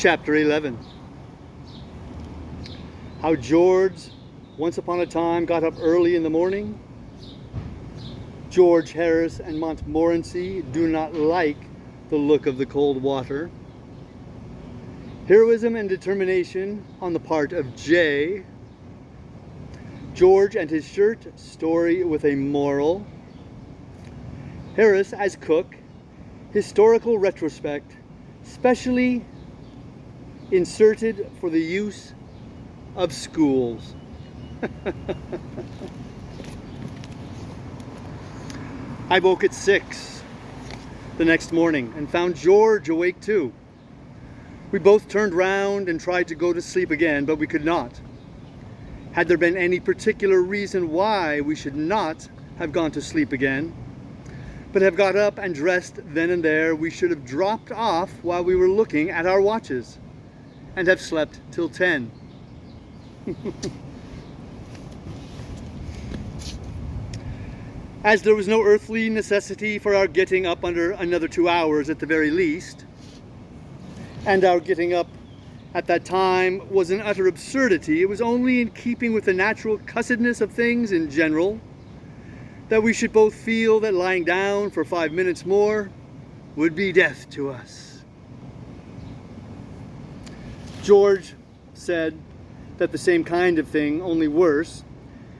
Chapter 11. How George, once upon a time, got up early in the morning. George Harris and Montmorency do not like the look of the cold water. Heroism and determination on the part of Jay. George and his shirt, story with a moral. Harris as cook, historical retrospect, specially inserted for the use of schools. I woke at 6 the next morning and found George awake too. We both turned round and tried to go to sleep again, but we could not. Had there been any particular reason why we should not have gone to sleep again, but have got up and dressed then and there, we should have dropped off while we were looking at our watches and have slept till 10. As there was no earthly necessity for our getting up under another 2 hours at the very least, and our getting up at that time was an utter absurdity, it was only in keeping with the natural cussedness of things in general that we should both feel that lying down for 5 minutes more would be death to us. George said that the same kind of thing, only worse,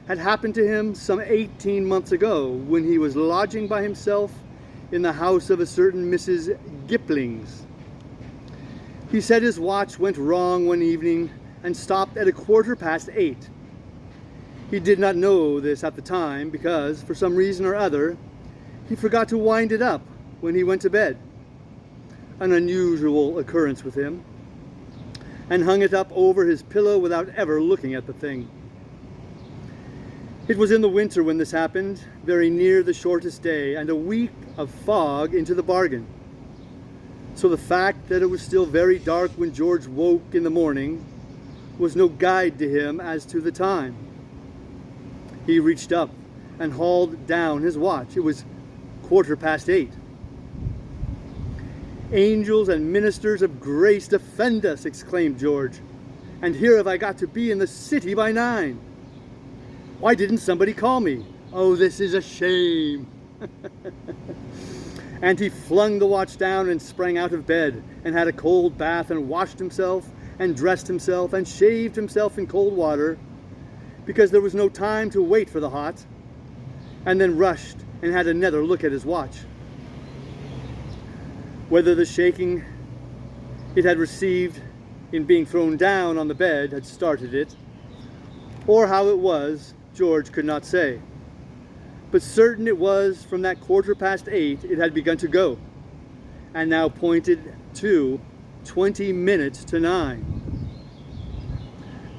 had happened to him some 18 months ago when he was lodging by himself in the house of a certain Mrs. Giplings. He said his watch went wrong one evening and stopped at 8:15. He did not know this at the time because, for some reason or other, he forgot to wind it up when he went to bed, an unusual occurrence with him, and hung it up over his pillow without ever looking at the thing. It was in the winter when this happened, very near the shortest day, and a week of fog into the bargain. So the fact that it was still very dark when George woke in the morning was no guide to him as to the time. He reached up and hauled down his watch. It was 8:15. "Angels and ministers of grace defend us," exclaimed George. "And here have I got to be in the city by 9. Why didn't somebody call me? Oh, this is a shame." And he flung the watch down and sprang out of bed and had a cold bath and washed himself and dressed himself and shaved himself in cold water because there was no time to wait for the hot, and then rushed and had another look at his watch. Whether the shaking it had received in being thrown down on the bed had started it, or how it was, George could not say. But certain it was from that 8:15 it had begun to go, and now pointed to 20 minutes to 9.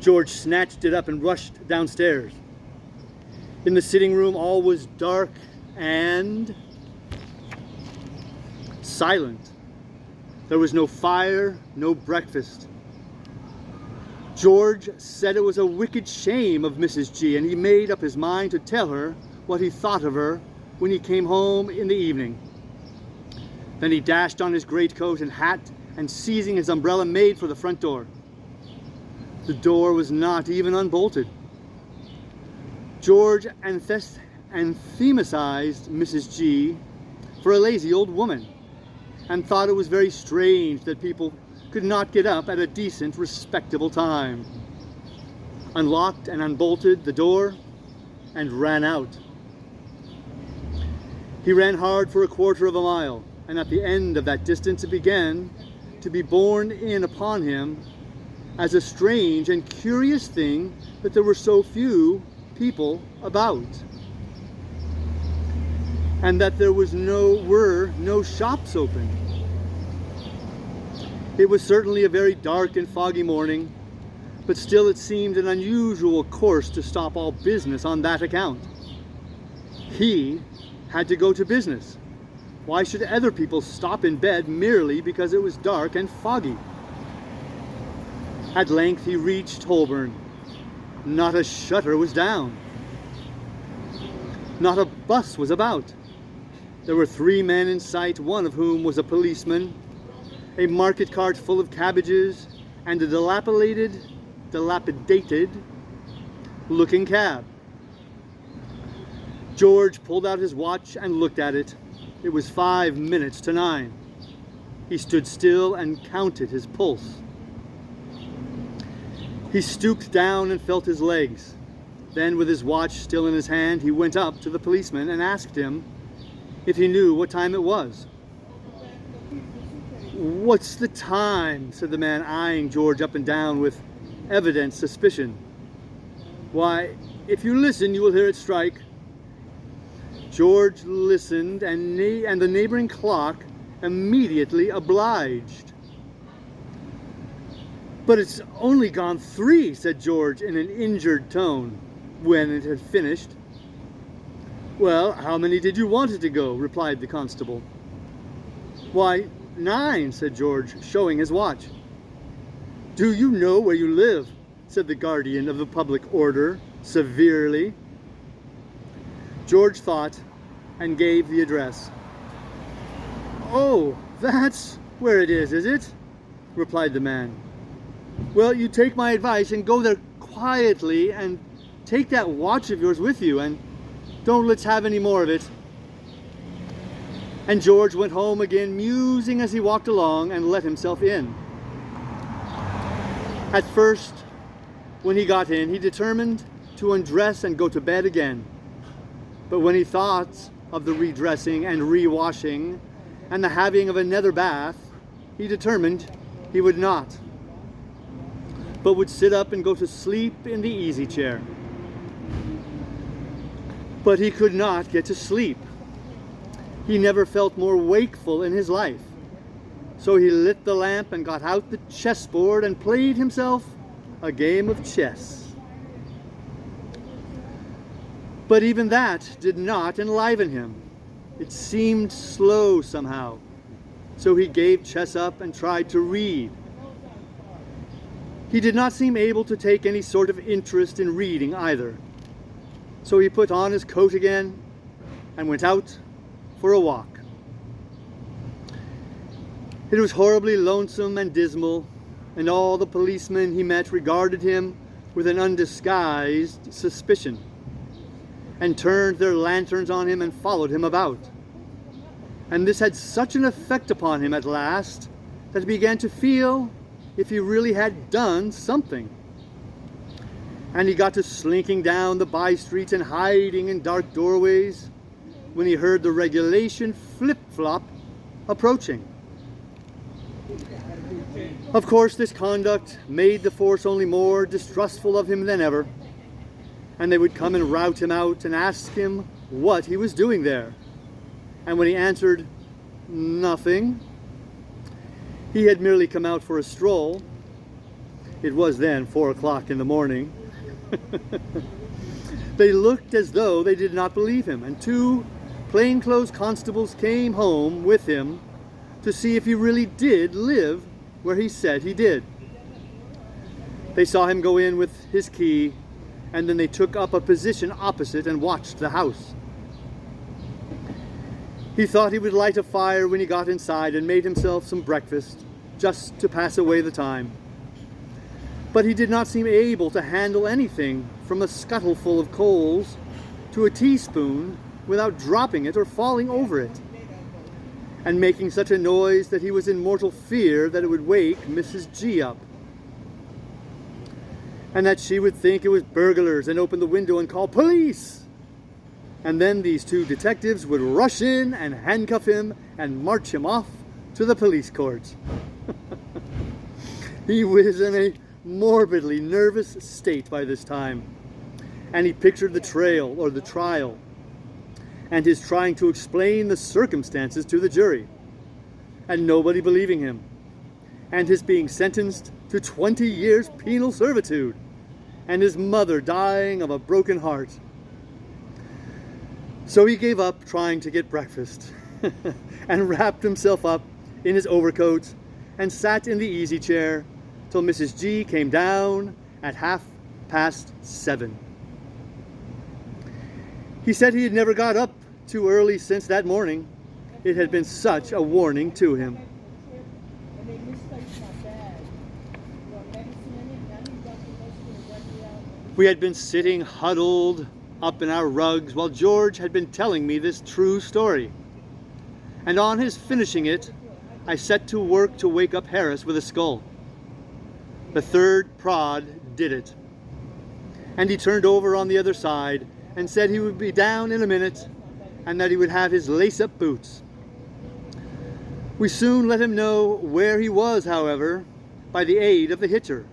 George snatched it up and rushed downstairs. In the sitting room all was dark and silent. There was no fire, no breakfast. George said it was a wicked shame of Mrs. G, and he made up his mind to tell her what he thought of her when he came home in the evening. Then he dashed on his greatcoat and hat and, seizing his umbrella, made for the front door. The door was not even unbolted. George anathematized Mrs. G for a lazy old woman, and thought it was very strange that people could not get up at a decent, respectable time. Unlocked and unbolted the door and ran out. He ran hard for 1/4 of a mile, and at the end of that distance it began to be borne in upon him as a strange and curious thing that there were so few people about, and that there were no shops open. It was certainly a very dark and foggy morning, but still it seemed an unusual course to stop all business on that account. He had to go to business. Why should other people stop in bed merely because it was dark and foggy? At length he reached Holborn. Not a shutter was down. Not a bus was about. There were 3 men in sight, one of whom was a policeman, a market cart full of cabbages, and a dilapidated looking cab. George pulled out his watch and looked at it. It was 5 minutes to 9. He stood still and counted his pulse. He stooped down and felt his legs. Then, with his watch still in his hand, he went up to the policeman and asked him if he knew what time it was. "What's the time?" said the man, eyeing George up and down with evident suspicion. "Why, if you listen, you will hear it strike." George listened, and the neighboring clock immediately obliged. "But it's only gone 3, said George in an injured tone, when it had finished. "Well, how many did you want it to go?" replied the constable. "Why, 9, said George, showing his watch. "Do you know where you live?" said the guardian of the public order, severely. George thought and gave the address. "Oh, that's where it is it?" replied the man. "Well, you take my advice and go there quietly, and take that watch of yours with you, and don't let's have any more of it." And George went home again, musing as he walked along, and let himself in. At first, when he got in, he determined to undress and go to bed again. But when he thought of the redressing and rewashing and the having of another bath, he determined he would not, but would sit up and go to sleep in the easy chair. But he could not get to sleep. He never felt more wakeful in his life. So he lit the lamp and got out the chessboard and played himself a game of chess. But even that did not enliven him. It seemed slow somehow. So he gave chess up and tried to read. He did not seem able to take any sort of interest in reading either. So he put on his coat again and went out for a walk. It was horribly lonesome and dismal, and all the policemen he met regarded him with an undisguised suspicion, and turned their lanterns on him and followed him about. And this had such an effect upon him at last that he began to feel if he really had done something. And he got to slinking down the by-streets and hiding in dark doorways when he heard the regulation flip-flop approaching. Of course, this conduct made the force only more distrustful of him than ever, and they would come and rout him out and ask him what he was doing there. And when he answered, "Nothing," he had merely come out for a stroll. It was then 4 o'clock in the morning. They looked as though they did not believe him, and 2 plainclothes constables came home with him to see if he really did live where he said he did. They saw him go in with his key, and then they took up a position opposite and watched the house. He thought he would light a fire when he got inside and made himself some breakfast, just to pass away the time. But he did not seem able to handle anything from a scuttleful of coals to a teaspoon without dropping it or falling over it, and making such a noise that he was in mortal fear that it would wake Mrs. G up, and that she would think it was burglars and open the window and call police. And then these 2 detectives would rush in and handcuff him and march him off to the police court. He was in a morbidly nervous state by this time, and he pictured the trial, and his trying to explain the circumstances to the jury, and nobody believing him, and his being sentenced to 20 years penal servitude, and his mother dying of a broken heart. So he gave up trying to get breakfast and wrapped himself up in his overcoat and sat in the easy chair till Mrs. G came down at 7:30. He said he had never got up too early since that morning. It had been such a warning to him. We had been sitting huddled up in our rugs while George had been telling me this true story. And on his finishing it, I set to work to wake up Harris with a skull. The third prod did it. And he turned over on the other side and said he would be down in a minute and that he would have his lace-up boots. We soon let him know where he was, however, by the aid of the hitcher,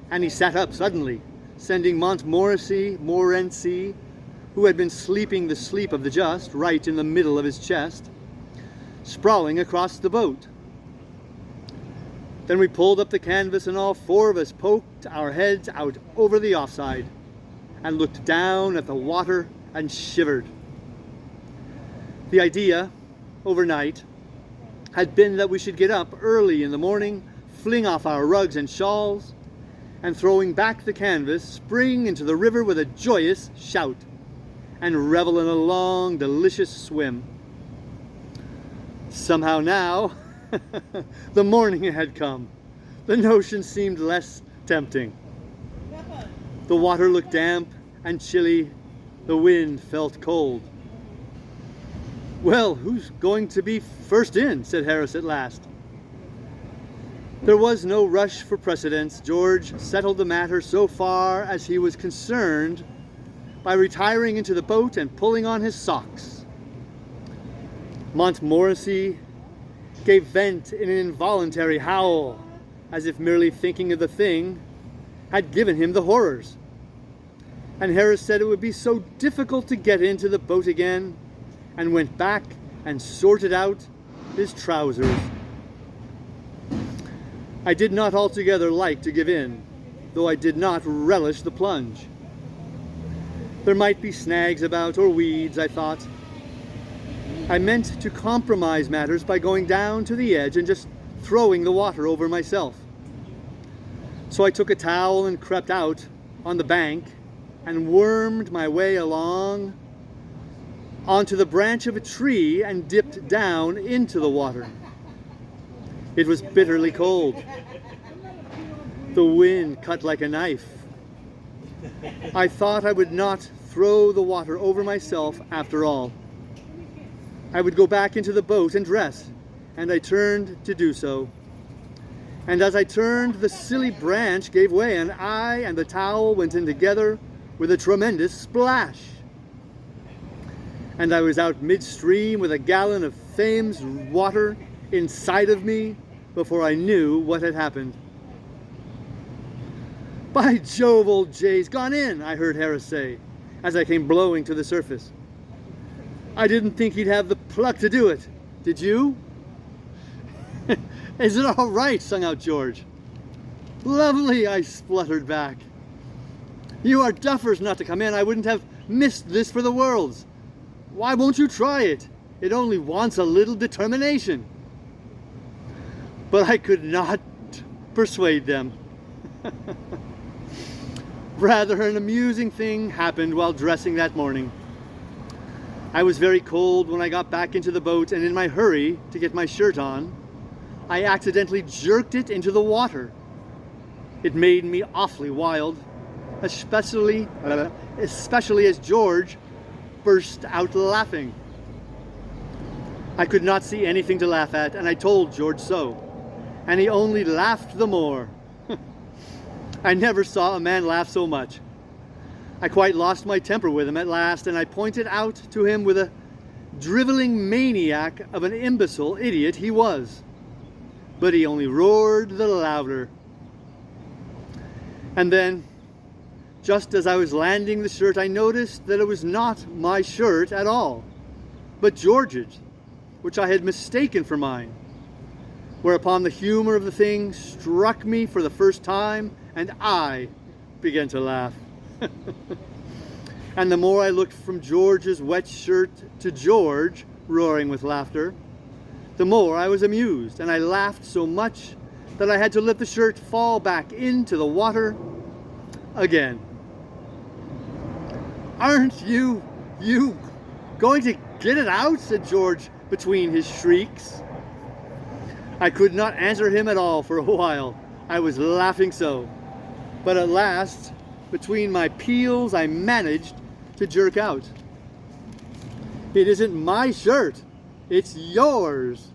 and he sat up suddenly, sending Montmorency, who had been sleeping the sleep of the just, right in the middle of his chest, sprawling across the boat. Then we pulled up the canvas and all four of us poked our heads out over the offside and looked down at the water and shivered. The idea, overnight, had been that we should get up early in the morning, fling off our rugs and shawls, and throwing back the canvas, spring into the river with a joyous shout, and revel in a long, delicious swim. Somehow now, the morning had come. The notion seemed less tempting. The water looked damp and chilly. The wind felt cold. "Well, who's going to be first in?" said Harris at last. There was no rush for precedence. George settled the matter so far as he was concerned by retiring into the boat and pulling on his socks. Montmorency gave vent in an involuntary howl, as if merely thinking of the thing had given him the horrors. And Harris said it would be so difficult to get into the boat again, and went back and sorted out his trousers. I did not altogether like to give in, though I did not relish the plunge. There might be snags about, or weeds, I thought. I meant to compromise matters by going down to the edge and just throwing the water over myself. So I took a towel and crept out on the bank and wormed my way along onto the branch of a tree and dipped down into the water. It was bitterly cold. The wind cut like a knife. I thought I would not throw the water over myself after all. I would go back into the boat and dress, and I turned to do so. And as I turned, the silly branch gave way, and I and the towel went in together with a tremendous splash. And I was out midstream with a gallon of Thames water inside of me before I knew what had happened. "By Jove, old Jay's gone in," I heard Harris say, as I came blowing to the surface. "I didn't think he'd have the pluck to do it. Did you?" "Is it all right?" sung out George. "Lovely," I spluttered back. "You are duffers not to come in. I wouldn't have missed this for the worlds. Why won't you try it? It only wants a little determination." But I could not persuade them. Rather, an amusing thing happened while dressing that morning. I was very cold when I got back into the boat, and in my hurry to get my shirt on, I accidentally jerked it into the water. It made me awfully wild, especially as George burst out laughing. I could not see anything to laugh at, and I told George so, and he only laughed the more. I never saw a man laugh so much. I quite lost my temper with him at last, and I pointed out to him with a driveling maniac of an imbecile idiot he was. But he only roared the louder. And then, just as I was landing the shirt, I noticed that it was not my shirt at all, but George's, which I had mistaken for mine. Whereupon the humor of the thing struck me for the first time, and I began to laugh. And the more I looked from George's wet shirt to George, roaring with laughter, the more I was amused, and I laughed so much that I had to let the shirt fall back into the water again. "Aren't you going to get it out?" said George between his shrieks. I could not answer him at all for a while. I was laughing so. But at last between my peels I managed to jerk out. "It isn't my shirt, it's yours."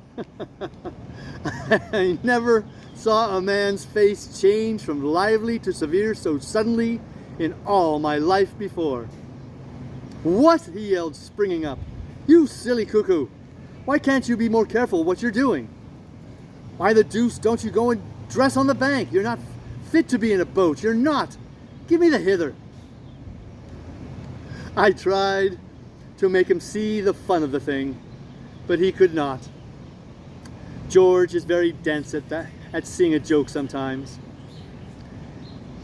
I never saw a man's face change from lively to severe so suddenly in all my life before. "What?" he yelled, springing up. "You silly cuckoo! Why can't you be more careful what you're doing? Why the deuce don't you go and dress on the bank? You're not fit to be in a boat. You're not. Give me the hither." I tried to make him see the fun of the thing, but he could not. George is very dense at seeing a joke sometimes.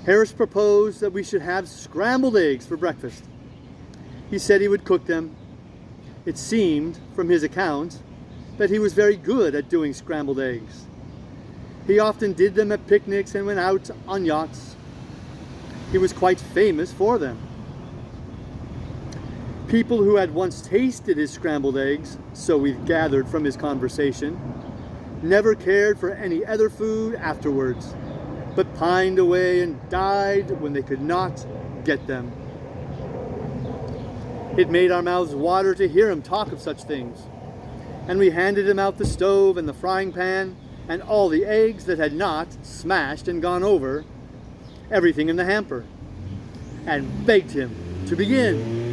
Harris proposed that we should have scrambled eggs for breakfast. He said he would cook them. It seemed, from his account, that he was very good at doing scrambled eggs. He often did them at picnics and went out on yachts. He was quite famous for them. People who had once tasted his scrambled eggs, so we gathered from his conversation, never cared for any other food afterwards, but pined away and died when they could not get them. It made our mouths water to hear him talk of such things, and we handed him out the stove and the frying pan and all the eggs that had not smashed and gone over, everything in the hamper, and begged him to begin.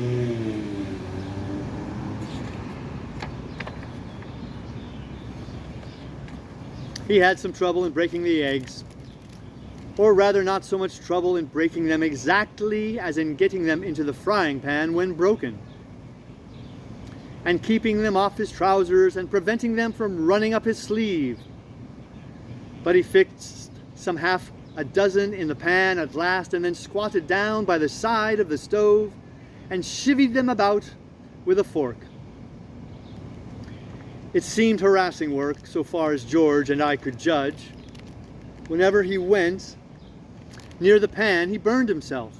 He had some trouble in breaking the eggs, or rather not so much trouble in breaking them exactly as in getting them into the frying pan when broken, and keeping them off his trousers and preventing them from running up his sleeve. But he fixed some half a dozen in the pan at last, and then squatted down by the side of the stove and chivied them about with a fork. It seemed harassing work, so far as George and I could judge. Whenever he went near the pan, he burned himself.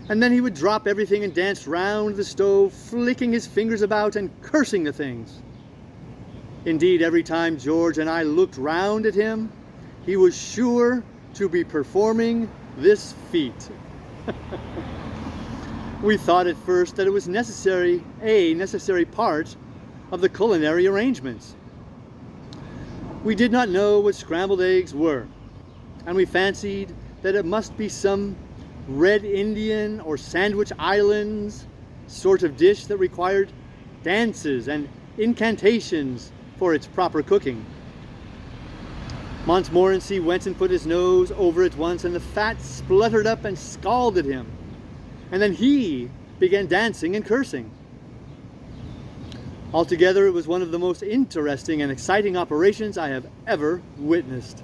And then he would drop everything and dance round the stove, flicking his fingers about and cursing the things. Indeed, every time George and I looked round at him, he was sure to be performing this feat. We thought at first that it was a necessary part of the culinary arrangements. We did not know what scrambled eggs were, and we fancied that it must be some Red Indian or Sandwich Islands sort of dish that required dances and incantations for its proper cooking. Montmorency went and put his nose over it once, and the fat spluttered up and scalded him, and then he began dancing and cursing. Altogether, it was one of the most interesting and exciting operations I have ever witnessed.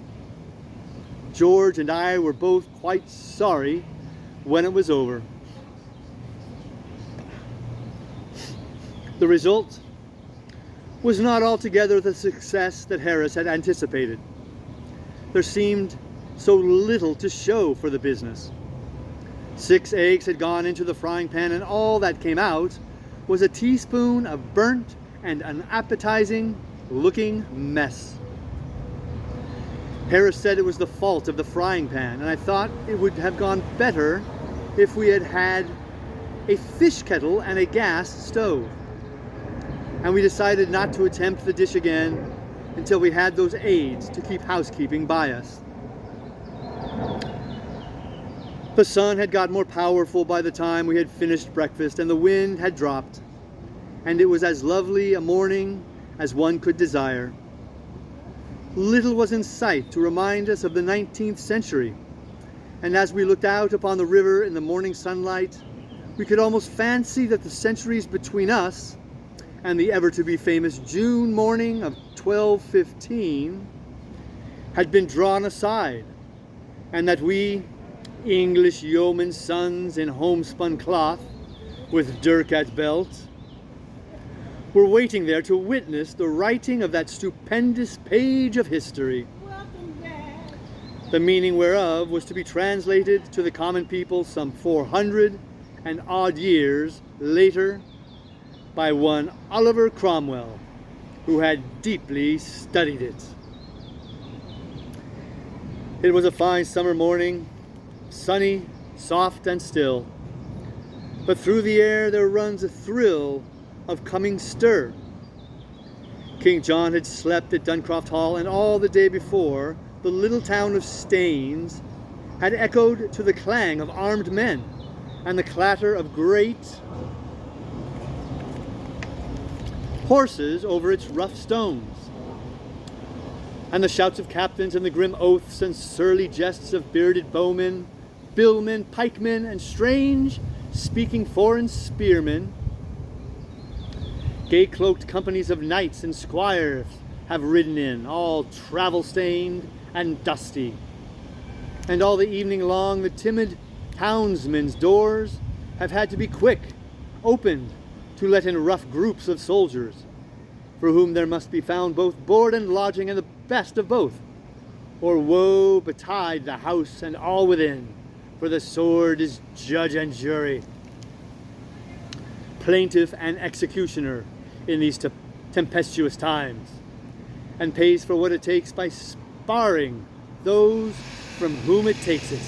George and I were both quite sorry when it was over. The result was not altogether the success that Harris had anticipated. There seemed so little to show for the business. 6 eggs had gone into the frying pan, and all that came out was a teaspoon of burnt and unappetizing looking mess. Harris said it was the fault of the frying pan, and I thought it would have gone better if we had had a fish kettle and a gas stove. And we decided not to attempt the dish again until we had those aids to keep housekeeping by us. The sun had got more powerful by the time we had finished breakfast, and the wind had dropped, and it was as lovely a morning as one could desire. Little was in sight to remind us of the 19th century, and as we looked out upon the river in the morning sunlight, we could almost fancy that the centuries between us and the ever-to-be famous June morning of 1215 had been drawn aside, and that we, English yeomen's sons in homespun cloth, with dirk at belt, were waiting there to witness the writing of that stupendous page of history, the meaning whereof was to be translated to the common people some 400 and odd years later by one Oliver Cromwell, who had deeply studied it. It was a fine summer morning, sunny, soft and still. But through the air there runs a thrill of coming stir. King John had slept at Duncroft Hall, and all the day before, the little town of Staines had echoed to the clang of armed men and the clatter of great horses over its rough stones, and the shouts of captains and the grim oaths and surly jests of bearded bowmen, billmen, pikemen, and strange speaking foreign spearmen. Gay-cloaked companies of knights and squires have ridden in, all travel-stained and dusty. And all the evening long the timid townsmen's doors have had to be quick opened to let in rough groups of soldiers, for whom there must be found both board and lodging and the best of both, or woe betide the house and all within, for the sword is judge and jury, plaintiff and executioner in these tempestuous times, and pays for what it takes by sparring those from whom it takes it,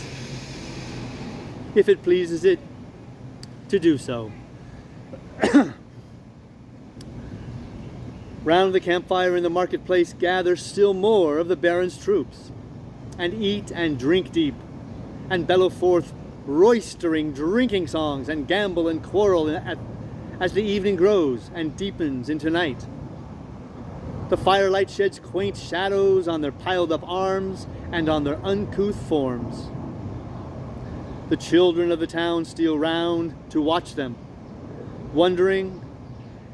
if it pleases it to do so. Round the campfire in the marketplace gather still more of the Baron's troops, and eat and drink deep, and bellow forth roistering drinking songs, and gamble and quarrel as the evening grows and deepens into night. The firelight sheds quaint shadows on their piled-up arms and on their uncouth forms. The children of the town steal round to watch them, wondering,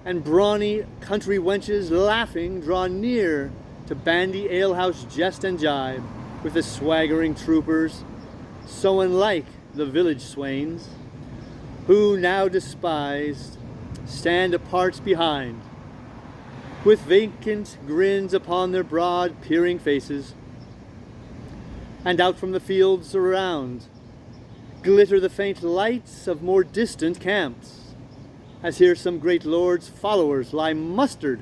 and brawny country wenches laughing draw near to bandy alehouse jest and jibe with the swaggering troopers, so unlike the village swains, who now despised stand apart behind, with vacant grins upon their broad peering faces, and out from the fields around glitter the faint lights of more distant camps, as here some great lord's followers lie mustered,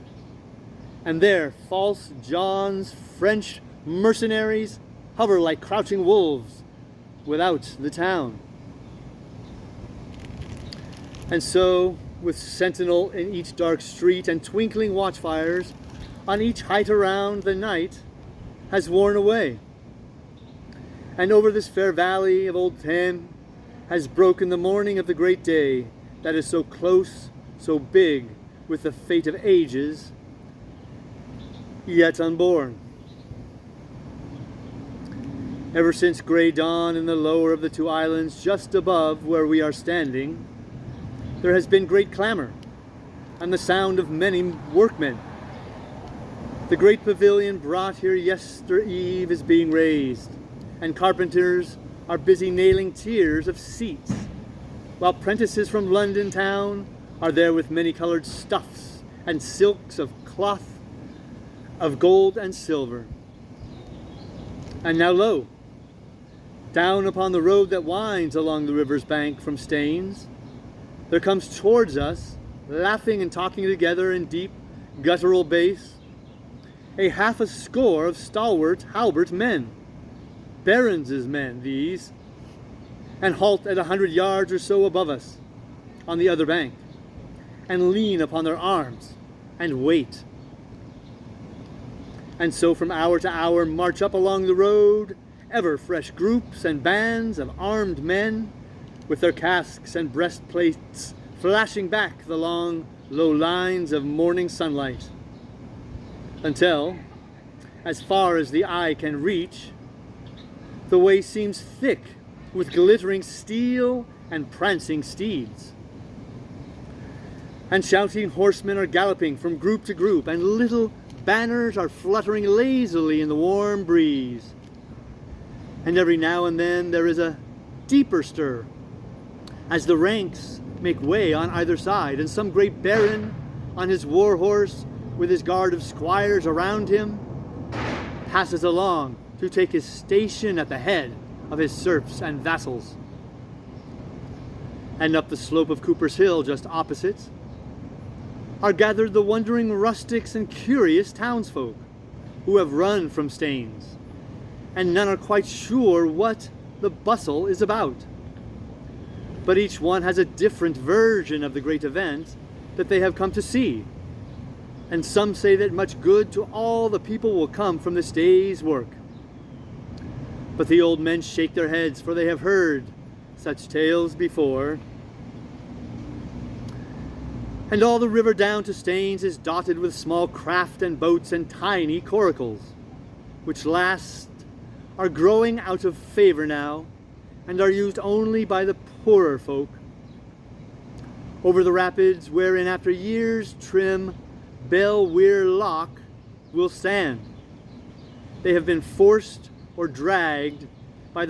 and there false John's French mercenaries hover like crouching wolves without the town. And so, with sentinel in each dark street and twinkling watchfires on each height around, the night has worn away, and over this fair valley of old Thames has broken the morning of the great day that is so close, so big, with the fate of ages yet unborn. Ever since grey dawn in the lower of the two islands just above where we are standing, there has been great clamor and the sound of many workmen. The great pavilion brought here yestereve is being raised, and carpenters are busy nailing tiers of seats, while prentices from London town are there with many-colored stuffs and silks of cloth of gold and silver. And now lo, down upon the road that winds along the river's bank from Staines, there comes towards us, laughing and talking together in deep guttural bass, a half a score of stalwart halbert men, barons' men these, and halt at 100 yards or so above us on the other bank, and lean upon their arms and wait. And so from hour to hour march up along the road ever fresh groups and bands of armed men, with their casques and breastplates flashing back the long, low lines of morning sunlight, until, as far as the eye can reach, the way seems thick with glittering steel and prancing steeds. And shouting horsemen are galloping from group to group, and little banners are fluttering lazily in the warm breeze. And every now and then there is a deeper stir, as the ranks make way on either side, and some great baron on his war horse with his guard of squires around him passes along to take his station at the head of his serfs and vassals. And up the slope of Cooper's Hill just opposite are gathered the wondering rustics and curious townsfolk who have run from Staines, and none are quite sure what the bustle is about. but each one has a different version of the great event that they have come to see. And some say that much good to all the people will come from this day's work. But the old men shake their heads, for they have heard such tales before. And all the river down to Staines is dotted with small craft and boats and tiny coracles, which last are growing out of favor now, and are used only by the poorer folk. Over the rapids, wherein after years trim Bell Weir Loch will stand, they have been forced or dragged